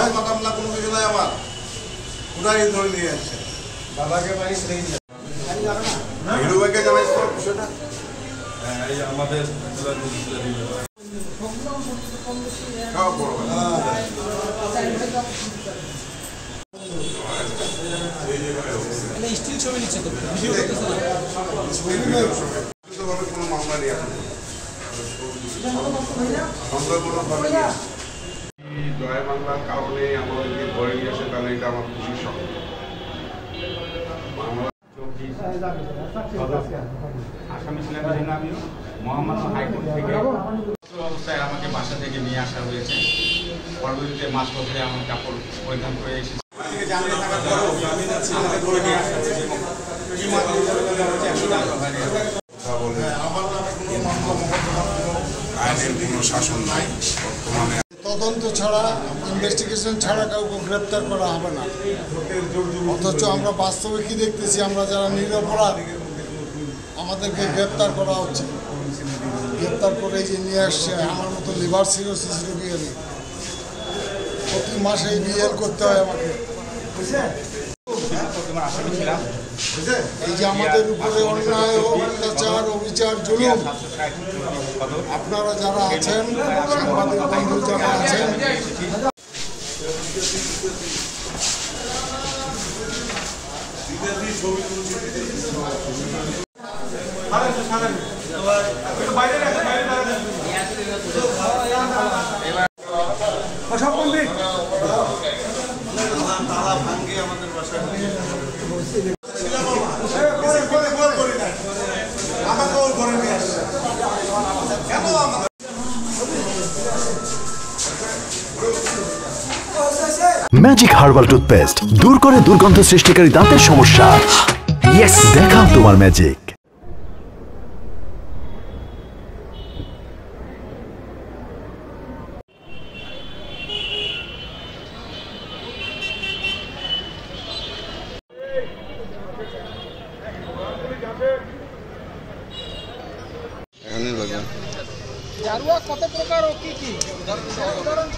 মাতাম না কোনো কিছু নাই আমার পুরাই ধরে নিয়ে আসছে বাবাকে বাড়ি ছেড়ে দিল হিরো ভাইকে জানাইছ তো বিষয়টা এই আমাদের সব বড় স্টিল ছবি নিচ্ছে তো ভিডিও করতেছে না ভাবে কোনো মামলা নেই জয় বাংলার কারণে আমাদেরকে ধরে নিয়ে আসে তাহলে এটা আমার খুশি শখ আসামি ছিলেন আমিও মোহাম্মদপুর হাইকোর্ট থেকে অবস্থায় আমাকে বাসা থেকে নিয়ে আসা হয়েছে পরবর্তীতে মাস পথে আমার কাপড় পরিধান করে এসেছি জামিনে থাকার পরেও আমাকে ধরে নিয়ে আসা হয়েছে এবং আইনের কোনো শাসন নাই বর্তমানে তদন্ত ছাড়া ইনভেস্টিগেশন ছাড়া কাউকে গ্রেপ্তার করা হবে না অথচ আমরা বাস্তবে কি দেখতেছি আমরা যারা নিরপরাধ আমাদেরকে গ্রেপ্তার করা হচ্ছে গ্রেপ্তার করে যে নিয়ে আসছে আমার মতো লিভার সিরোসিস রোগী এনে প্রতি মাসে বিএল করতে হয় আমাকে এই যে আমাদের উপরে অন্যায় অত্যাচার অবিচার জুলুম আপনারা যারা আছেন সাংবাদিক বন্ধু যারা আছেন তালা ভাঙ্গে আমাদের বাসায় আমাকেও ধরে নিয়ে আসছে কেন আমাদের ম্যাজিক হার্বাল টুথপেস্ট দূর করে দুর্গন্ধ সৃষ্টিকারী দাঁতের সমস্যা। ইয়েস, দেখাও তোমার ম্যাজিক। জারুয়া কত প্রকার ও কি কি উদাহরণ